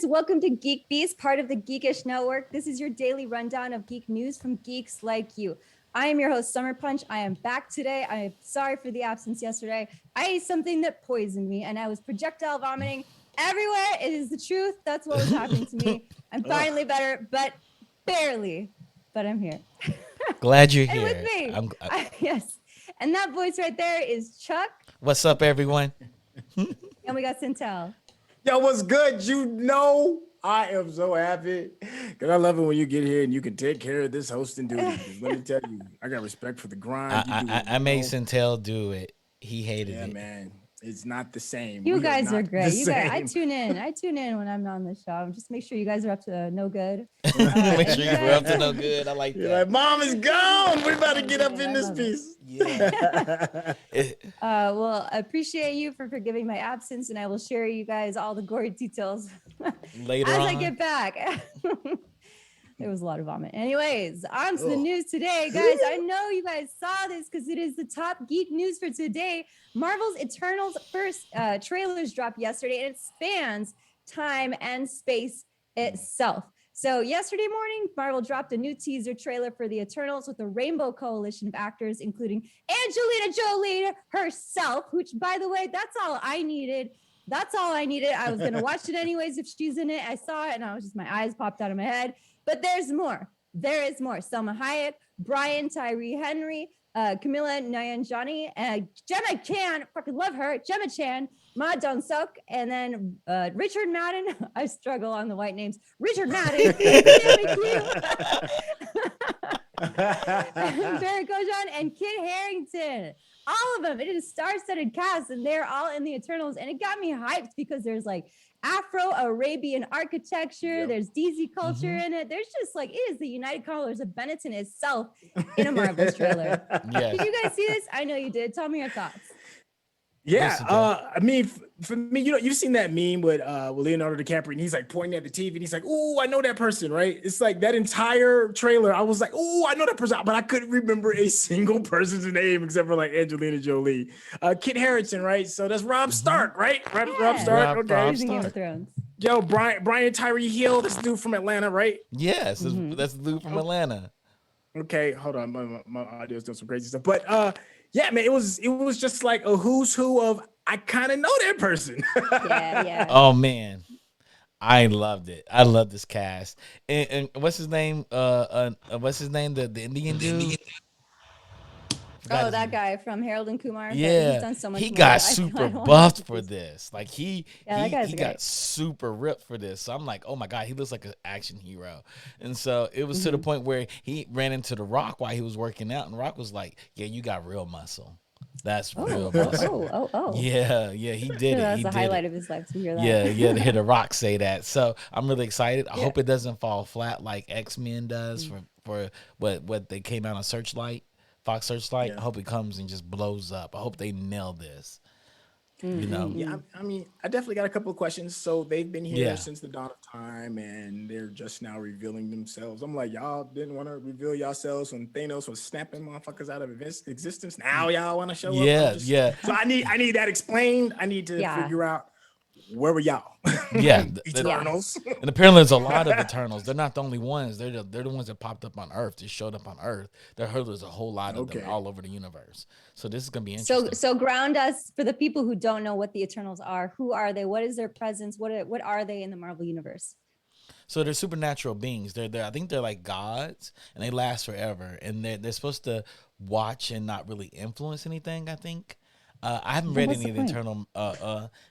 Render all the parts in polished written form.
Welcome to Geekbeast, part of the Geekish Network. This is your daily rundown of geek news from geeks like you. I am your host, Summer Punch. I am back today. I am sorry for the absence yesterday. I ate something that poisoned me, and I was projectile vomiting everywhere. It is the truth. That's what was happening to me. I'm finally better, but barely. But I'm here. Glad you're And here. with me, yes. And that voice right there is Chuck. What's up, everyone? And we got Syntell. Yo, what's good? You know, I am so happy because I love it when you get here and you can take care of this hosting duty. 'Cause let me tell you, I got respect for the grind. I made Syntell do it. He hated it. Yeah, man. It's not the same. You guys are great. You guys, I tune in when I'm on the show. Just make sure you guys are up to no good. Make sure you're up to no good. I like that. You're like, Mom is gone. We're about to get up in this piece. Yeah. Well, I appreciate you for forgiving my absence, and I will share you guys all the gory details later as on. I get back. There was a lot of vomit. Anyways, on to the news today, guys. I know you guys saw this because it is the top geek news for today. Marvel's Eternals first trailers dropped yesterday, and it spans time and space itself. So yesterday morning, Marvel dropped a new teaser trailer for the Eternals with a rainbow coalition of actors, including Angelina Jolie herself, which, by the way, that's all I needed. That's all I needed. I was going to watch it anyways if she's in it. I saw it, and I was just, my eyes popped out of my head. But there's more. There is more. Selma Hayek, Brian Tyree Henry, Camilla Nyanjani, Gemma Chan, fucking love her, Gemma Chan, Ma Dong-seok, and then Richard Madden. I struggle on the white names. Richard Madden, Barry Kojan, and Kit Harington. All of them. It is a star-studded cast, and they're all in the Eternals. And it got me hyped because there's like Afro-Arabian architecture. Yep. There's DZ culture in it. There's just like, it is the United Colors of Benetton itself in a Marvel's trailer. Yes. Did you guys see this? I know you did. Tell me your thoughts. Yeah, I mean, for me, you know, you've seen that meme with Leonardo DiCaprio, and he's like pointing at the TV, and he's like, "Oh, I know that person," right? It's like that entire trailer. I was like, "Oh, I know that person," but I couldn't remember a single person's name except for like Angelina Jolie, Kit Harington, right? So that's Rob Stark, right? Rob Stark, okay. Game of Thrones. Yo, Brian Tyree Hill, this dude from Atlanta, right? Yes, that's the dude from Atlanta. Okay, hold on, my audio's doing some crazy stuff, but yeah, man, it was just like a who's who of I kind of know that person. Yeah. Oh man, I loved it. I love this cast. And what's his name? What's his name? The Indian dude. Oh, that guy from Harold and Kumar. Yeah, he's done so much. He got super buffed for this. Like he got super ripped for this. So I'm like, oh my god, he looks like an action hero. And so it was to the point where he ran into The Rock while he was working out, and Rock was like, "Yeah, you got real muscle. That's real muscle." Oh. Yeah, he did it. That's the highlight of his life to hear that. Yeah, to hear The Rock say that. So I'm really excited. I hope it doesn't fall flat like X-Men does for what they came out on Searchlight. Fox Searchlight. I hope it comes and just blows up. I hope they nail this. You know? Yeah, I mean, I definitely got a couple of questions. So they've been here since the dawn of time, and they're just now revealing themselves. I'm like, y'all didn't want to reveal yourselves when Thanos was snapping motherfuckers out of existence. Now y'all want to show up? Yeah. So I need that explained. I need to figure out where were y'all? Yeah, Eternals. And apparently there's a lot of Eternals. They're not the only ones. They're the ones that popped up on Earth. Just showed up on Earth. There's a whole lot of them all over the universe. So this is gonna be interesting. So ground us for the people who don't know what the Eternals are. Who are they? What is their presence? What are they in the Marvel universe? So they're supernatural beings. They're I think they're like gods, and they last forever. And they're supposed to watch and not really influence anything, I think. I haven't read any of the Eternal,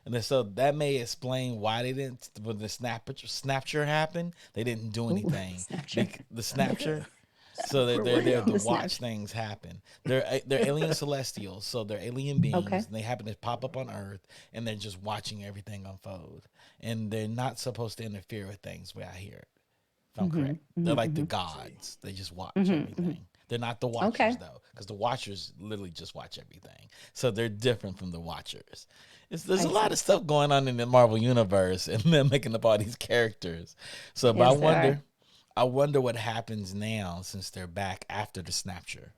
and so that may explain why they didn't. When the Snapture happened, they didn't do anything. The Snapture. So they're there to watch things happen. They're alien celestials, so they're alien beings, and they happen to pop up on Earth, and they're just watching everything unfold. And they're not supposed to interfere with things. Where I hear it, if I'm correct, they're like the gods. They just watch everything. They're not the Watchers, though, because the Watchers literally just watch everything. So they're different from the Watchers. There's a lot of stuff going on in the Marvel universe, and they're making up all these characters. So, but I wonder what happens now since they're back after the Snapture.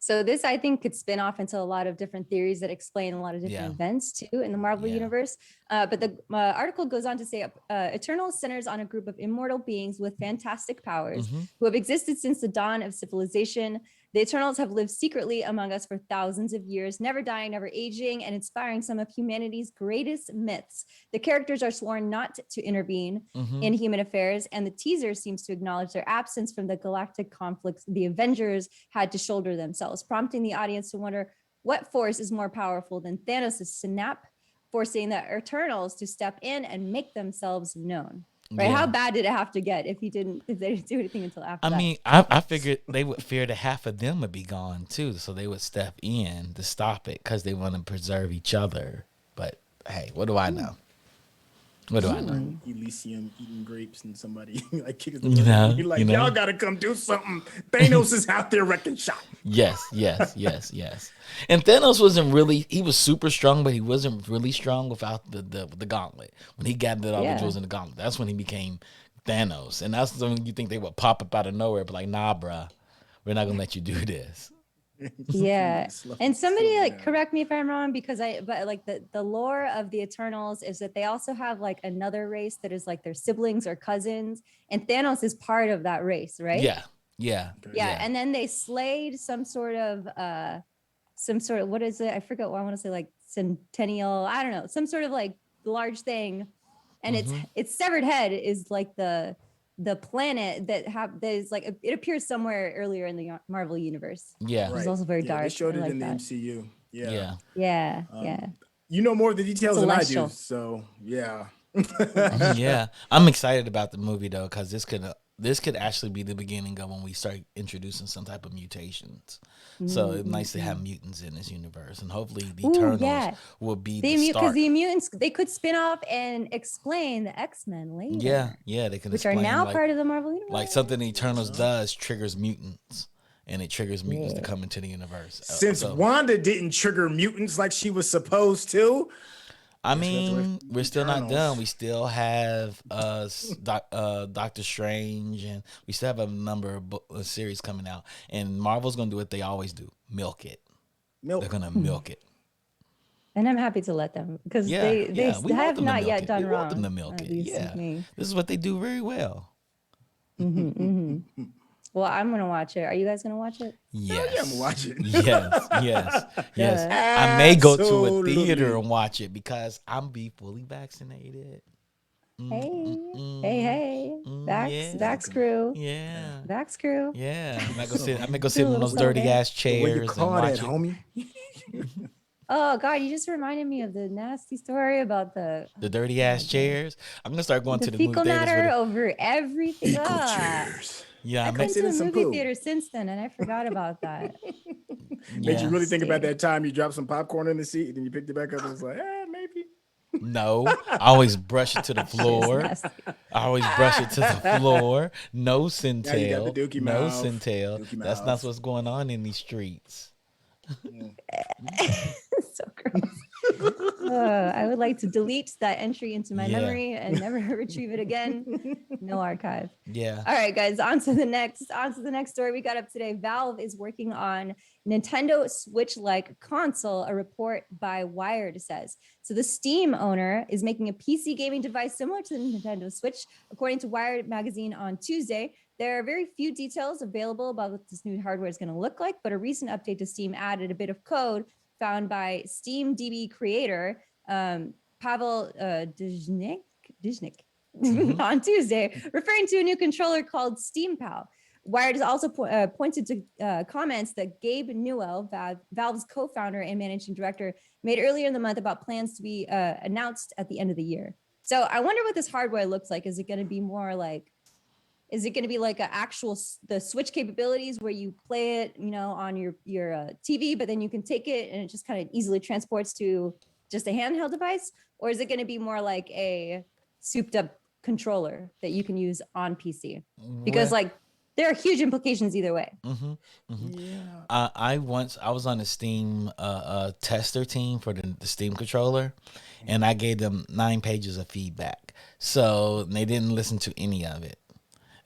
So this, I think, could spin off into a lot of different theories that explain a lot of different events too in the Marvel universe. But the article goes on to say Eternal centers on a group of immortal beings with fantastic powers who have existed since the dawn of civilization. The Eternals have lived secretly among us for thousands of years, never dying, never aging, and inspiring some of humanity's greatest myths. The characters are sworn not to intervene in human affairs, and the teaser seems to acknowledge their absence from the galactic conflicts the Avengers had to shoulder themselves, prompting the audience to wonder what force is more powerful than Thanos' snap, forcing the Eternals to step in and make themselves known. Right? Yeah. How bad did it have to get if they didn't do anything until after that? I mean, I figured they would fear that half of them would be gone too, so they would step in to stop it because they want to preserve each other. But hey, what do I know? What do I know? Elysium eating grapes and somebody like kicking You know, y'all gotta come do something. Thanos is out there wrecking shop. Yes. And Thanos wasn't really, he was super strong, but he wasn't really strong without the gauntlet. When he gathered all the jewels in the gauntlet, that's when he became Thanos. And that's when you think they would pop up out of nowhere, but like, nah, bruh, we're not gonna let you do this. Yeah. And somebody like correct me if I'm wrong, because but like the lore of the Eternals is that they also have like another race that is like their siblings or cousins, and Thanos is part of that race, right? Yeah. And then they slayed some sort of what is it? I forget what I want to say, like centennial, I don't know, some sort of like large thing. And its severed head is like the planet that is like, it appears somewhere earlier in the Marvel universe. Yeah. It's also very dark. They showed it like in the that. MCU. Yeah. Yeah. You know more of the details Celestial. than I do, so yeah. Yeah. I'm excited about the movie though, because this could actually be the beginning of when we start introducing some type of mutations. So it's nice to have mutants in this universe, and hopefully the Eternals will be the start. Because the mutants, they could spin off and explain the X-Men later. Yeah, they can which are explain, now like, part of the Marvel universe. like something the Eternals does triggers mutants, and it triggers mutants to come into the universe. Since Wanda didn't trigger mutants like she was supposed to. I mean, we're still not done. We still have Doctor Strange, and we still have a number of series coming out. And Marvel's gonna do what they always do: milk it. They're gonna milk it. And I'm happy to let them, because they have not yet done wrong. We want them to milk it. Yeah, this is what they do very well. Well, I'm gonna watch it. Are you guys gonna watch it? Yes. Yeah, I'm gonna watch it. Yes. I may go to a theater and watch it because I'm be fully vaccinated. Hey. Vax crew. Yeah. Vax crew. Yeah. I'm gonna go sit in those dirty ass chairs. Where you call and watch that, it. homie? Oh God, you just reminded me of the nasty story about the dirty ass chairs. I'm gonna start going to the movie fecal theaters matter over everything. Chairs. Yeah, I've been to a movie theater since then, and I forgot about that. Made you really think about that time you dropped some popcorn in the seat and then you picked it back up and was like, maybe. No, I always brush it to the floor. No Syntell. No Syntell. That's not what's going on in these streets. So gross. I would like to delete that entry into my memory and never retrieve it again. No archive. Yeah. All right, guys. On to the next story we got up today. Valve is working on Nintendo Switch-like console, a report by Wired says. So the Steam owner is making a PC gaming device similar to the Nintendo Switch, according to Wired magazine on Tuesday. There are very few details available about what this new hardware is going to look like, but a recent update to Steam added a bit of code found by SteamDB creator Pavel Dizhnik on Tuesday, referring to a new controller called SteamPal. Wired has also pointed to comments that Gabe Newell, Valve's co-founder and managing director, made earlier in the month about plans to be announced at the end of the year. So I wonder what this hardware looks like. Is it going to be more like, is it going to be like the Switch capabilities where you play it, on your TV, but then you can take it and it just kind of easily transports to just a handheld device? Or is it going to be more like a souped up controller that you can use on PC? Because there are huge implications either way. Yeah. I was on the Steam tester team for the Steam controller, and I gave them 9 pages of feedback. So they didn't listen to any of it.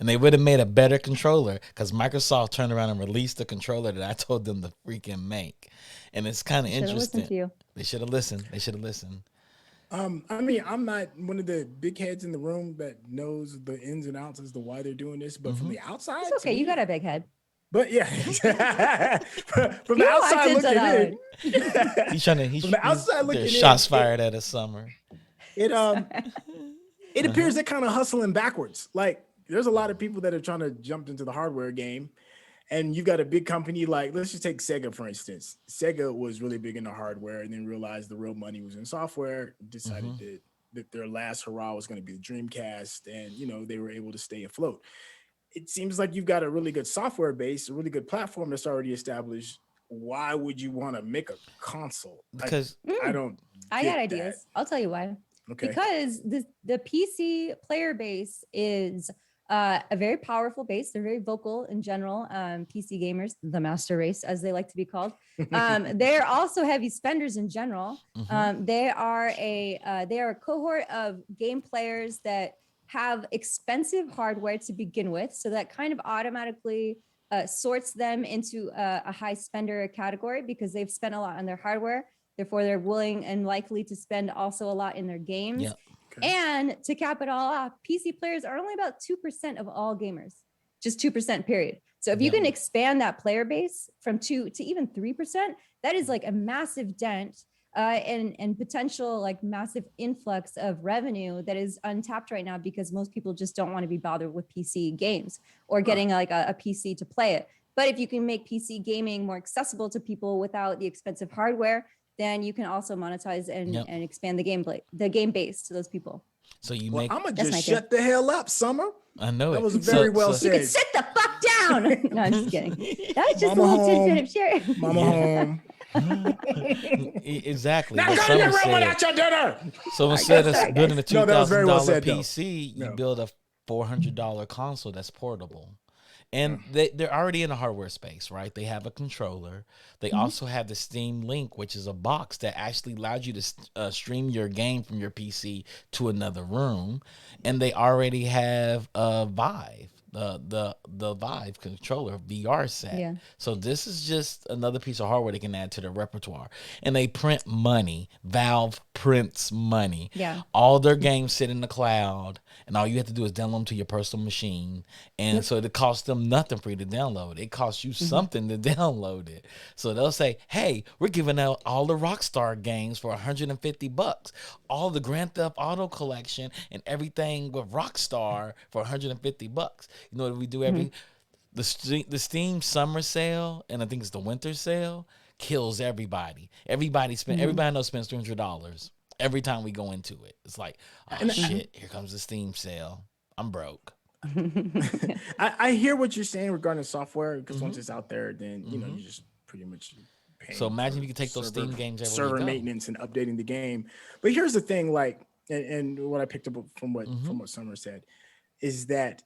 And they would have made a better controller because Microsoft turned around and released the controller that I told them to freaking make. And it's kind of interesting. To you. They should have listened. I mean, I'm not one of the big heads in the room that knows the ins and outs as to why they're doing this, but from the outside, It's okay. You got a big head. but yeah, from the You watch outside into looking that in, From the outside looking there's in, shots fired at us, Summer. it it appears they're kind of hustling backwards. Like there's a lot of people that are trying to jump into the hardware game, and you've got a big company like, let's just take Sega for instance. Sega was really big into hardware, and then realized the real money was in software. Decided that their last hurrah was going to be the Dreamcast, and they were able to stay afloat. It seems like you've got a really good software base, a really good platform that's already established. Why would you want to make a console? Because I don't. I get got that. ideas. I'll tell you why. Okay. Because the PC player base is a very powerful base. They're very vocal in general. PC gamers, the master race, as they like to be called. They're also heavy spenders in general. They are a cohort of game players that have expensive hardware to begin with, so that kind of automatically sorts them into a high spender category because they've spent a lot on their hardware. Therefore, they're willing and likely to spend also a lot in their games. Yep. Okay. And to cap it all off, PC players are only about 2% of all gamers, just 2%, period. So if you can expand that player base from 2 to even 3%, that is like a massive dent and potential like massive influx of revenue that is untapped right now because most people just don't want to be bothered with PC games or getting like a PC to play it. But if you can make PC gaming more accessible to people without the expensive hardware, then you can also monetize and expand the game base to those people. So I'm gonna just shut the hell up, Summer. I know that it. was very well said. You can sit the fuck down. No, I'm just kidding. That was just a little tidbit of share. Mama home. Exactly. Not going to your room without your dinner. So instead of building a $2,000 PC, No. you build a $400 console that's portable. And they're already in the hardware space, right? They have a controller. They also have the Steam Link, which is a box that actually allows you to stream your game from your PC to another room. And they already have Vive, the Vive controller VR set. Yeah. So this is just another piece of hardware they can add to their repertoire. And they print money. Valve prints money. Yeah. All their games sit in the cloud, and all you have to do is download them to your personal machine. And so it costs them nothing for you to download. It costs you something to download it. So they'll say, hey, we're giving out all the Rockstar games for $150. All the Grand Theft Auto collection and everything with Rockstar for $150. You know what we do the Steam summer sale, and I think it's the winter sale, kills everybody. Everybody knows spends $300 every time we go into it. It's like, oh shit, here comes the Steam sale. I'm broke. I hear what you're saying regarding software, because once it's out there, then you just pretty much paying. So imagine you could take those Steam games everywhere server maintenance and updating the game. But here's the thing, like, and what I picked up from what Summer said is that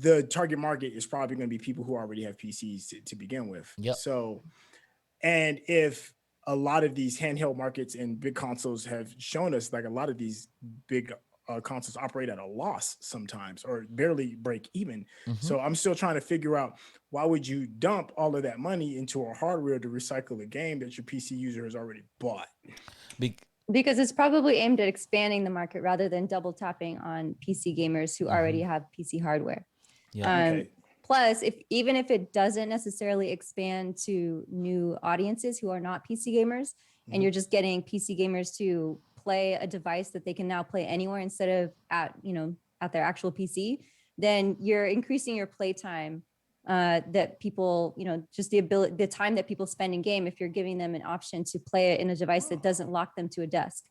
the target market is probably going to be people who already have PCs to begin with. Yep. So, and if a lot of these handheld markets and big consoles have shown us, like, a lot of these big consoles operate at a loss sometimes or barely break even. So I'm still trying to figure out, why would you dump all of that money into a hardware to recycle a game that your PC user has already bought? Because it's probably aimed at expanding the market rather than double tapping on PC gamers who already have PC hardware. Plus, even if it doesn't necessarily expand to new audiences who are not PC gamers, and you're just getting PC gamers to play a device that they can now play anywhere instead of at their actual PC, then you're increasing your play time. That people, just the time that people spend in game, if you're giving them an option to play it in a device that doesn't lock them to a desk.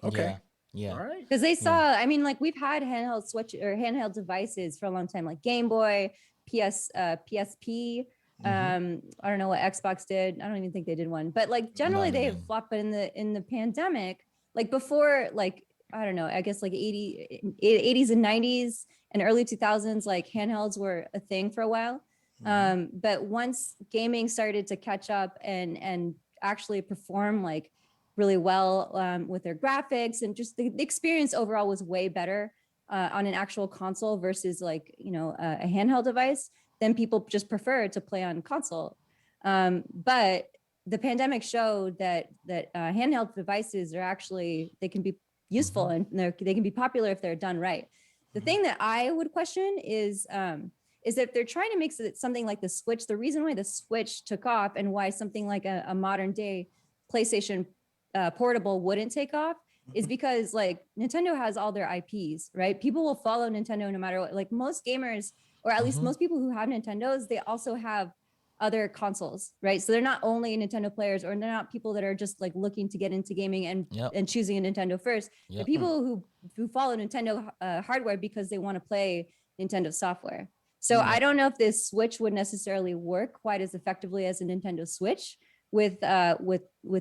Okay. Yeah. All right. Because they saw, I mean, like, we've had handheld devices for a long time, like Game Boy, PSP. I don't know what Xbox did. I don't even think they did one, but like generally they have flopped. But in the pandemic, like before, like, I don't know, I guess like 80s and 90s and early 2000s, like handhelds were a thing for a while. But once gaming started to catch up and actually perform like really well with their graphics, and just the experience overall was way better on an actual console versus like, a handheld device, then people just prefer to play on console. But the pandemic showed that handheld devices are actually, they can be useful and they can be popular if they're done right. The thing that I would question is if they're trying to make something like the Switch. The reason why the Switch took off and why something like a modern day PlayStation portable wouldn't take off is because like Nintendo has all their IPs, right? People will follow Nintendo no matter what. Like most gamers, or at least most people who have Nintendos, they also have other consoles, right? So they're not only Nintendo players, or they're not people that are just like looking to get into gaming and choosing a Nintendo first. The people who follow Nintendo hardware because they want to play Nintendo software. So I don't know if this Switch would necessarily work quite as effectively as a Nintendo Switch with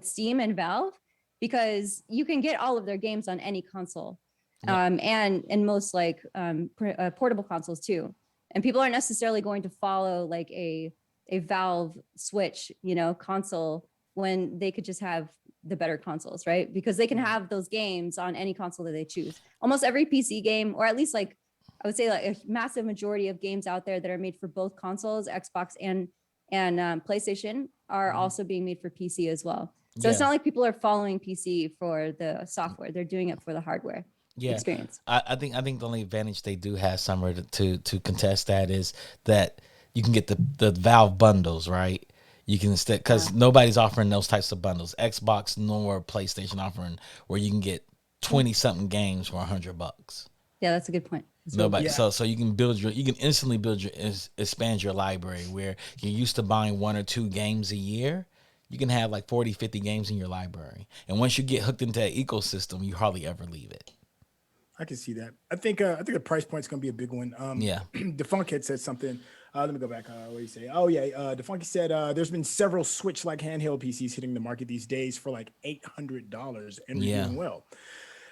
Steam and Valve, because you can get all of their games on any console, and most like portable consoles too. And people aren't necessarily going to follow like a Valve Switch, console, when they could just have the better consoles, right? Because they can have those games on any console that they choose. Almost every PC game, or at least like I would say like a massive majority of games out there that are made for both consoles, Xbox and PlayStation, are also being made for PC as well. So it's not like people are following PC for the software; they're doing it for the hardware experience. I think the only advantage they do have, Summer, to contest that is that you can get the Valve bundles, right? You can because nobody's offering those types of bundles. Xbox nor PlayStation offering where you can get 20 something games for $100. Yeah, that's a good point. Nobody. So you can instantly expand your library, where you're used to buying 1 or 2 games a year. You can have like 40, 50 games in your library. And once you get hooked into that ecosystem, you hardly ever leave it. I can see that. I think the price point's going to be a big one. Defunk had said something. Let me go back. What do you say? Oh, yeah. Defunky said there's been several Switch-like handheld PCs hitting the market these days for like $800 and doing well.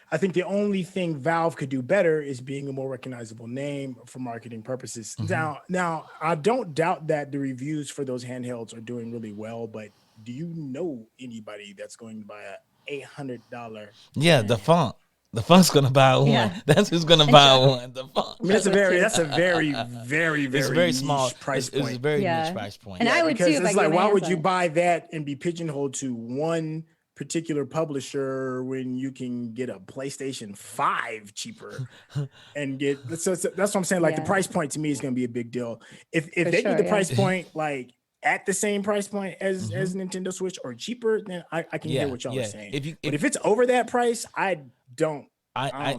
I think the only thing Valve could do better is being a more recognizable name for marketing purposes. Now, I don't doubt that the reviews for those handhelds are doing really well, but do you know anybody that's going to buy a $800? Yeah, Defunct. The Funk's gonna buy one. Yeah. That's who's gonna buy one. The Funk. I mean, that's a very it's very small price point. It's a very niche price point. And I would too. Because it's like, why would you buy that and be pigeonholed to one particular publisher when you can get a PlayStation 5 cheaper and get? So that's what I'm saying. Like the price point to me is gonna be a big deal. If they get the price point like at the same price point as Nintendo Switch or cheaper, then I can hear what y'all are saying. If it's over that price, I don't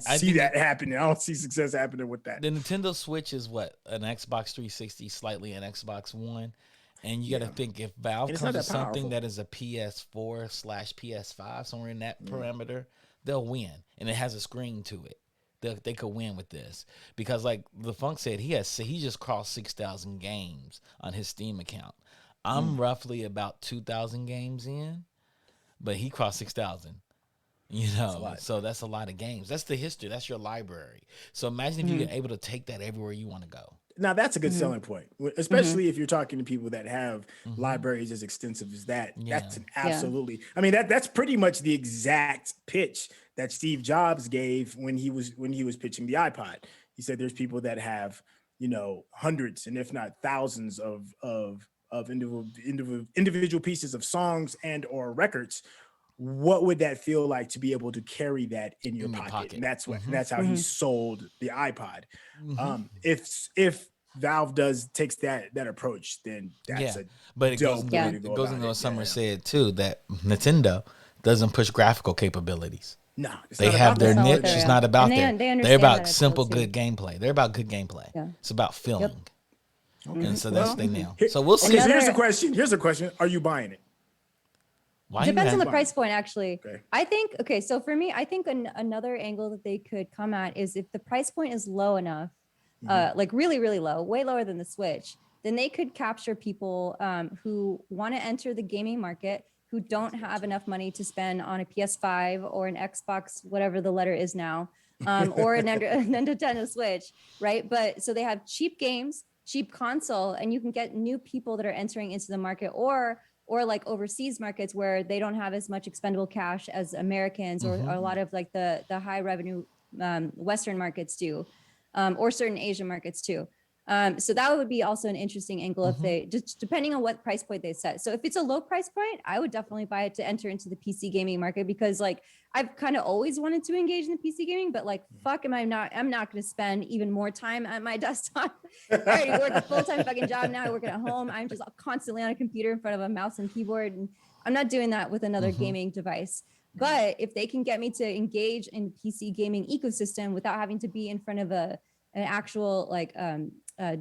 see that happening. I don't see success happening with that. The Nintendo Switch is what? An Xbox 360, slightly an Xbox One. And you got to think, if Valve comes with something that is a PS4/PS5, somewhere in that parameter, they'll win. And it has a screen to it. They could win with this. Because like the Funk said, he just crossed 6,000 games on his Steam account. I'm roughly about 2,000 games in, but he crossed 6,000. So that's a lot of games. That's the history. That's your library. So imagine if you're able to take that everywhere you want to go. Now that's a good selling point, especially if you're talking to people that have libraries as extensive as that. That's an absolutely. I mean, that's pretty much the exact pitch that Steve Jobs gave when he was pitching the iPod. He said there's people that have hundreds and if not thousands of individual pieces of songs and or records. What would that feel like to be able to carry that in your pocket? And that's that's how he sold the iPod. If Valve takes that approach, then that's a but it goes into what Summer said too, that Nintendo doesn't push graphical capabilities. No, they have their niche. It's not about that. They're about simple, good gameplay. They're about good gameplay. Yeah. It's about feeling. Okay. And so that's they now. So we'll see. Okay, so here's a question. Are you buying it? Depends on the price point, actually. Okay. I think, so for me, I think another angle that they could come at is if the price point is low enough, like really, really low, way lower than the Switch, then they could capture people who want to enter the gaming market, who don't have enough money to spend on a PS5 or an Xbox, whatever the letter is now, or a Nintendo Switch, right? But so they have cheap games, cheap console, and you can get new people that are entering into the market, or like overseas markets where they don't have as much expendable cash as Americans or a lot of like the high revenue Western markets do, or certain Asian markets too. So that would be also an interesting angle if they, just depending on what price point they set. So if it's a low price point, I would definitely buy it to enter into the PC gaming market, because like I've kind of always wanted to engage in the PC gaming, but like, I'm not going to spend even more time at my desktop. I already work a full-time fucking job. Now I work at home. I'm just constantly on a computer in front of a mouse and keyboard. And I'm not doing that with another gaming device. But if they can get me to engage in PC gaming ecosystem without having to be in front of an actual like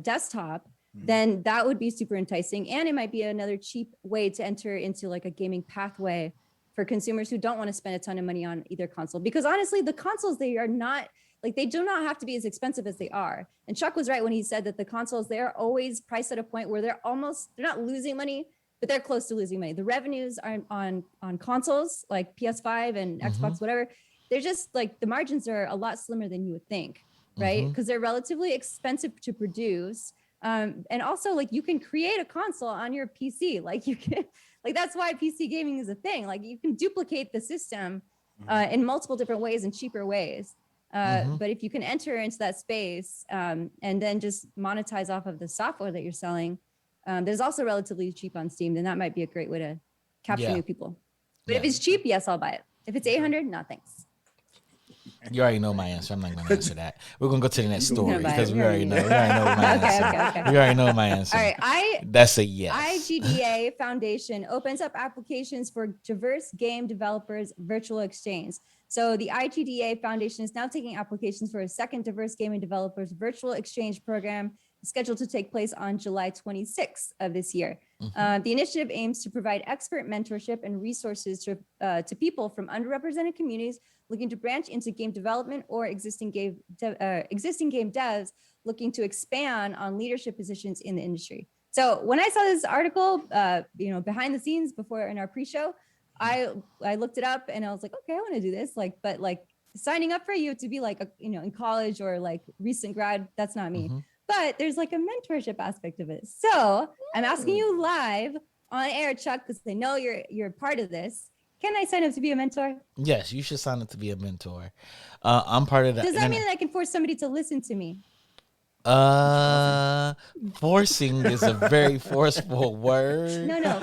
desktop, then that would be super enticing. And it might be another cheap way to enter into like a gaming pathway for consumers who don't want to spend a ton of money on either console. Because honestly, the consoles, they are not, like they do not have to be as expensive as they are. And Chuck was right when he said that the consoles, they're always priced at a point where they're not losing money, but they're close to losing money. The revenues are on consoles like PS5 and Xbox, whatever. They're just like, the margins are a lot slimmer than you would think, right? Because they're relatively expensive to produce. And also like you can create a console on your PC. Like you can, like that's why PC gaming is a thing. Like you can duplicate the system in multiple different ways and cheaper ways. But if you can enter into that space and then just monetize off of the software that you're selling, there's also relatively cheap on Steam, then that might be a great way to capture new people. But if it's cheap, yes, I'll buy it. If it's 800, no thanks. You already know my answer. I'm not going to answer that. We're going to go to the next story because we already know. We already know my answer. We already know my answer. All right. That's a yes. IGDA Foundation opens up applications for diverse game developers virtual exchange. So the IGDA Foundation is now taking applications for a second diverse gaming developers virtual exchange program scheduled to take place on July 26th of this year. The initiative aims to provide expert mentorship and resources to people from underrepresented communities looking to branch into game development or existing game devs looking to expand on leadership positions in the industry. So when I saw this article, behind the scenes before in our pre-show, I looked it up and I was like, okay, I want to do this. But signing up for you to be like, in college or like recent grad, that's not me. But there's like a mentorship aspect of it. So I'm asking you live on air, Chuck, because I know you're part of this. Can I sign up to be a mentor? Yes, you should sign up to be a mentor. I'm part of that. Does that mean that I can force somebody to listen to me? Forcing is a very forceful word. No,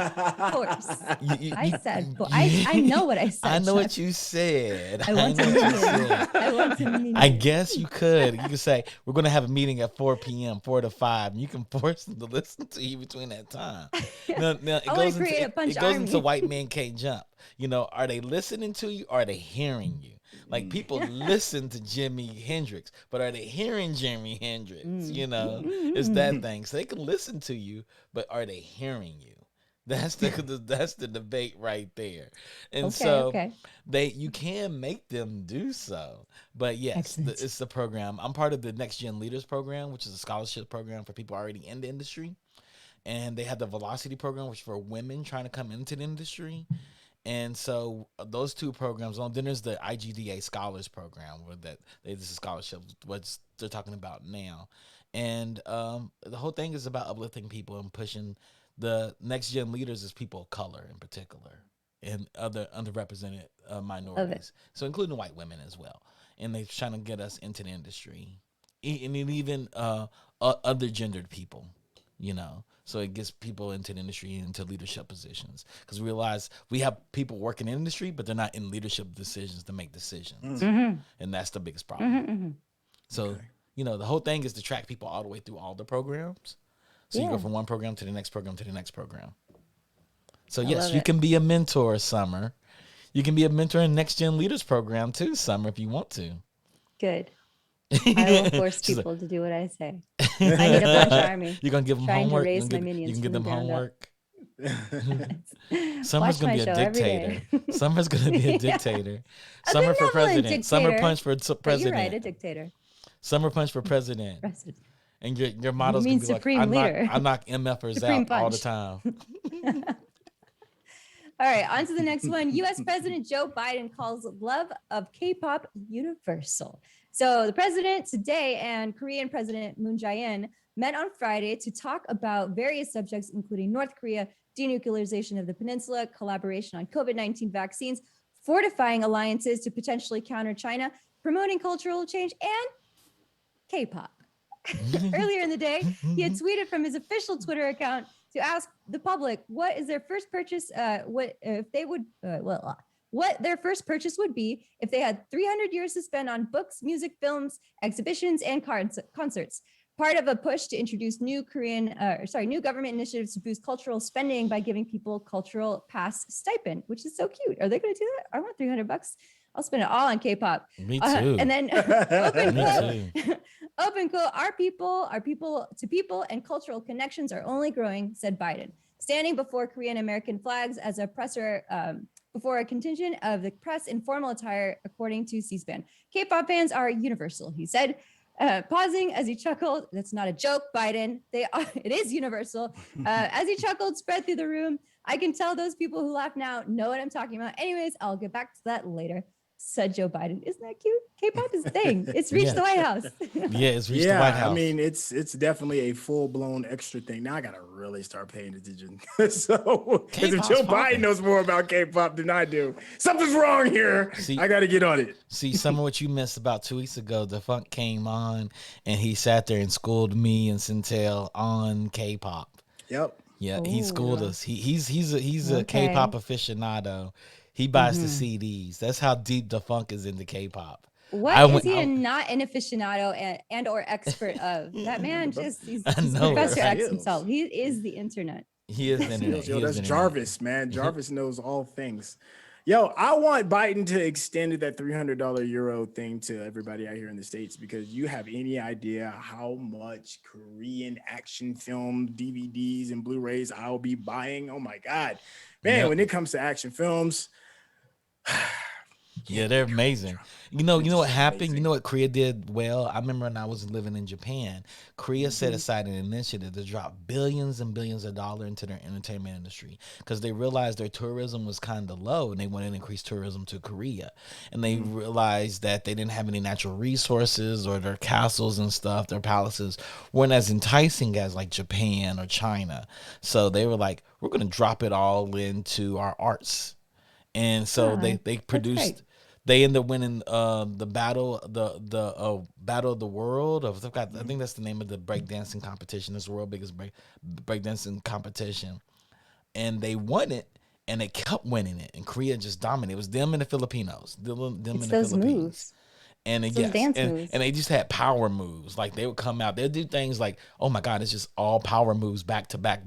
force. I said, I know what I said. I know Chuck. what you said. I want to meet. I guess you could. You could say, we're going to have a meeting at 4 p.m., 4 to 5, and you can force them to listen to you between that time. Now, it goes into white men can't jump. Are they listening to you or are they hearing you? Like people listen to Jimi Hendrix, but are they hearing Jimi Hendrix? It's that thing. So they can listen to you, but are they hearing you? That's the debate right there. And you can make them do so. But yes, it's the program. I'm part of the Next Gen Leaders program, which is a scholarship program for people already in the industry. And they have the Velocity program, which is for women trying to come into the industry. And so those two programs, then there's the IGDA Scholars Program, where this is scholarship, what they're talking about now. And the whole thing is about uplifting people and pushing the next gen leaders as people of color in particular and other underrepresented minorities. So including white women as well. And they're trying to get us into the industry and even other gendered people, So it gets people into the industry, into leadership positions. Because we realize we have people working in the industry, but they're not in leadership decisions to make decisions. And that's the biggest problem. So, the whole thing is to track people all the way through all the programs. So you go from one program to the next program to the next program. So yes, you can be a mentor, Summer. You can be a mentor in Next Gen Leaders program too, Summer, if you want to. Good. I will force people to do what I say. I need a bunch of army. You're gonna give them homework. You can give them homework. Summer's gonna be a dictator. Summer's gonna be a dictator. Summer for president. Dictator. Summer punch for president. You're right, a dictator. Summer punch for president. And your motto's gonna be supreme like, I knock MFers supreme out punch. all the time. All right, on to the next one. U.S. President Joe Biden calls love of K-pop universal. So the president today and Korean President Moon Jae-in met on Friday to talk about various subjects, including North Korea, denuclearization of the peninsula, collaboration on COVID-19 vaccines, fortifying alliances to potentially counter China, promoting cultural change, and K-pop. Earlier in the day, he had tweeted from his official Twitter account to ask the public what is their first purchase, what their first purchase would be if they had 300 years to spend on books, music, films, exhibitions, and concerts. Part of a push to introduce new government initiatives to boost cultural spending by giving people cultural pass stipend, which is so cute. Are they going to do that? I want $300. I'll spend it all on K-pop. Me too. And then open quote, our people to people and cultural connections are only growing, said Biden, standing before Korean American flags as a presser before a contingent of the press in formal attire, according to C-SPAN. K-pop fans are universal, he said. Pausing as he chuckled, that's not a joke, Biden. It is universal. As he chuckled, spread through the room. I can tell those people who laugh now know what I'm talking about. Anyways, I'll get back to that later, said Joe Biden. Isn't that cute? K-pop is a thing. It's reached the White House. Yeah, it's reached the White House. I mean, it's definitely a full-blown extra thing. Now I gotta really start paying attention. Because if Joe Biden knows more about K-pop than I do, something's wrong here. I gotta get on it. See, some of what you missed about 2 weeks ago, the funk came on and he sat there and schooled me and Syntell on K-pop. Yep. Yeah, he schooled us. He's a K-pop aficionado. He buys the CDs. That's how deep the funk is into K-pop. What is he not an aficionado and or expert of? That man he's Professor X himself. He is the internet. He is the internet. Yo, that's Jarvis, man. Jarvis knows all things. Yo, I want Biden to extend that $300 euro thing to everybody out here in the States, because you have any idea how much Korean action film DVDs and Blu-rays I'll be buying? Oh my God, man, when it comes to action films, yeah, they're amazing. You know what happened? Amazing. You know what Korea did well? I remember when I was living in Japan, Korea set aside an initiative to drop billions and billions of dollars into their entertainment industry because they realized their tourism was kind of low and they wanted to increase tourism to Korea. And they realized that they didn't have any natural resources, or their castles and stuff, their palaces weren't as enticing as like Japan or China. So they were like, we're going to drop it all into our arts. And so they produced. They ended up winning the battle of the world. I think that's the name of the breakdancing competition. It's the world's biggest breakdancing competition, and they won it, and they kept winning it. And Korea just dominated. It was them and the Filipinos. Them and the Philippines. Moves. And and they just had power moves. Like they would come out, they'd do things like, oh my God, it's just all power moves back to back.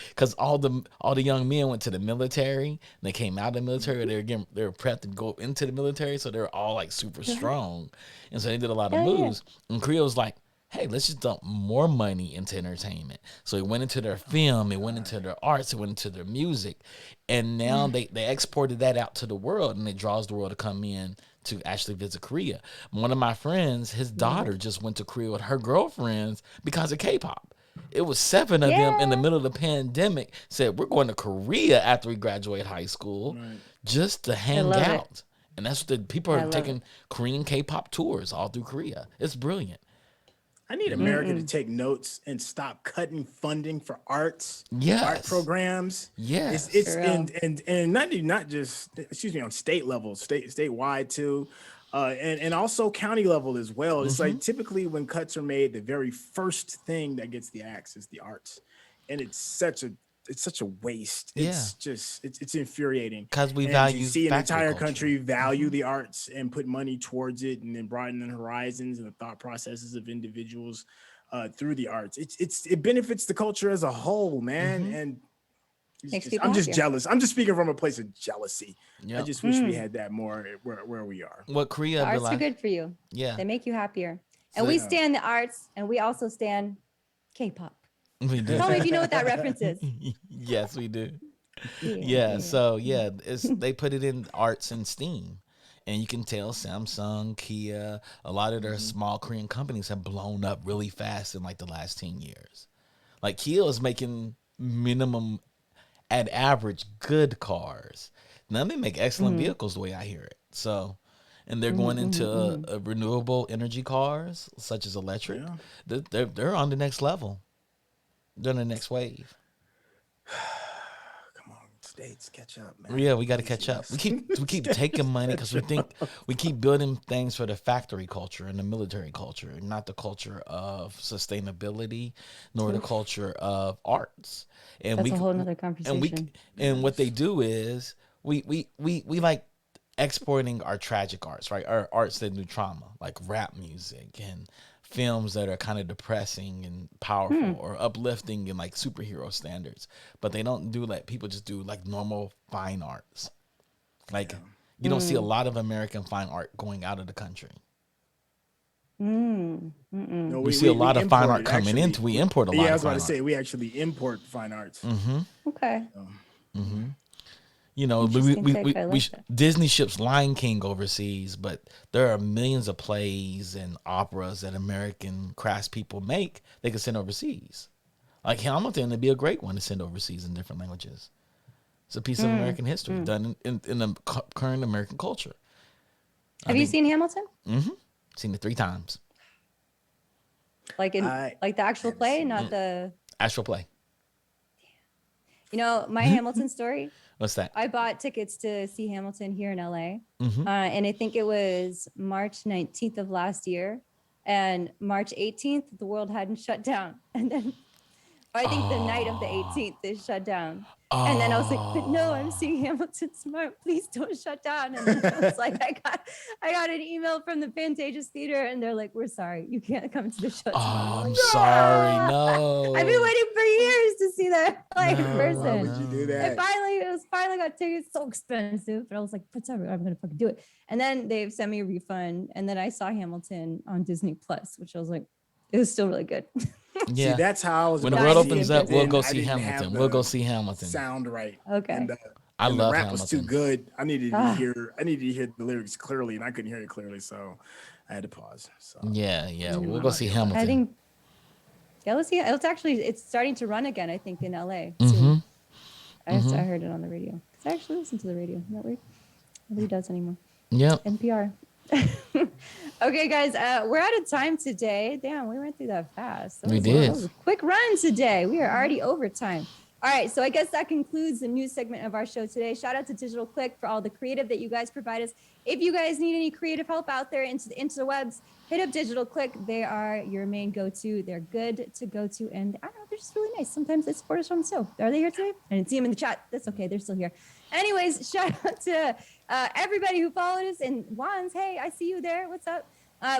Because all the young men went to the military. And they came out of the military. They were prepped to go into the military, so they were all like super strong. And so they did a lot of moves. And Korea was like, hey, let's just dump more money into entertainment. So it went into their film, it went into their arts, it went into their music. And now they exported that out to the world, and it draws the world to come in to actually visit Korea. One of my friends, his daughter just went to Korea with her girlfriends because of K-pop. It was 7 of them in the middle of the pandemic said, we're going to Korea after we graduate high school just to hang out. And that's what people are taking Korean K-pop tours all through Korea. It's brilliant. I need America to take notes and stop cutting funding for art programs. Yes. It's and not just on state level, statewide too. And also county level as well. It's like typically when cuts are made, the very first thing that gets the axe is the arts. And it's such a waste. It's just it's infuriating. Because we value, you see an entire country value the arts and put money towards it, and then broaden the horizons and the thought processes of individuals through the arts. It benefits the culture as a whole, man. And I'm just jealous. I'm just speaking from a place of jealousy. I just wish we had that more where we are. What Korea? The arts are good for you. Yeah, they make you happier. And we stand the arts, and we also stand K-pop. We do. Tell me if you know what that reference is. Yes, we do. So they put it in arts and STEAM, and you can tell Samsung, Kia, a lot of their small Korean companies have blown up really fast in like the last 10 years. Like Kia is making minimum at average good cars. Now they make excellent vehicles the way I hear it. So, and they're going into renewable energy cars such as electric. They're on the next level. They're on the next wave. Come on, States, catch up, man. Yeah, we got to catch up. We keep taking money because we think we keep building things for the factory culture and the military culture, and not the culture of sustainability, nor the culture of arts. And That's a whole nother conversation. And what they do is we like exporting our tragic arts, right? Our arts that do trauma, like rap music and films that are kind of depressing and powerful or uplifting and like superhero standards. But they don't do like people just do like normal fine arts. Like you don't see a lot of American fine art going out of the country. No, we see a lot of fine art coming actually, into. We import a lot. Yeah, I was of about to fine say we actually import fine arts. Okay. You know, we Disney ships Lion King overseas, but there are millions of plays and operas that American craftspeople make they can send overseas. Like Hamilton would be a great one to send overseas in different languages. It's a piece of American history done in the current American culture. Have you seen Hamilton? Seen it 3 times. Like like the actual play, not the actual play. You know, my Hamilton story. What's that? I bought tickets to see Hamilton here in LA. And I think it was March 19th of last year. And March 18th, the world hadn't shut down. And then I think the night of the 18th, they shut down. And then I was like, but no, I'm seeing Hamilton tomorrow. Please don't shut down. And then I was like, I got an email from the Pantages Theater and they're like, we're sorry, you can't come to the show tomorrow. I'm sorry, no. I've been waiting for years to see that in person. Why would you do that? And finally got tickets, so expensive. But I was like, whatever, I'm gonna fucking do it. And then they've sent me a refund. And then I saw Hamilton on Disney Plus, which I was like, it was still really good. Yeah, see, that's how I was. When the world opens up, we'll go see Hamilton. We'll go see Hamilton. Sound right. Okay. And, I love the rap Hamilton. was too good. I needed to hear the lyrics clearly, and I couldn't hear it clearly, so I had to pause. So yeah, we'll go see Hamilton. I think. Yeah, let's see. It's starting to run again. I think in LA. Soon. I heard it on the radio. Cause I actually listen to the radio. Isn't that weird? Nobody does anymore. Yeah. NPR. Okay, guys, we're out of time today. Damn, we went through that fast. We did. That was a quick run today. We are already over time. All right, so I guess that concludes the news segment of our show today. Shout out to Digital Click for all the creative that you guys provide us. If you guys need any creative help out there into the interwebs, hit up Digital Click. They are your main go-to. They're good to go to, and I don't know, they're just really nice. Sometimes they support us from the show. Are they here today? I didn't see them in the chat. That's okay. They're still here. Anyways, shout out to everybody who followed us. And Wands, hey, I see you there. What's up?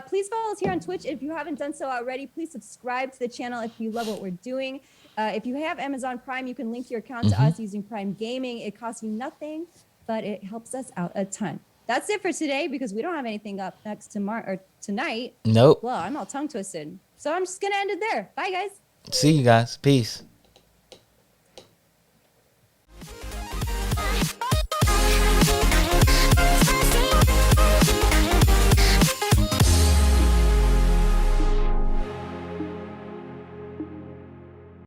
Please follow us here on Twitch. If you haven't done so already, please subscribe to the channel if you love what we're doing. If you have Amazon Prime, you can link your account to us using Prime Gaming. It costs you nothing, but it helps us out a ton. That's it for today because we don't have anything up next tomorrow or tonight. Nope. Well, I'm all tongue twisted. So I'm just going to end it there. Bye, guys. See you guys. Peace.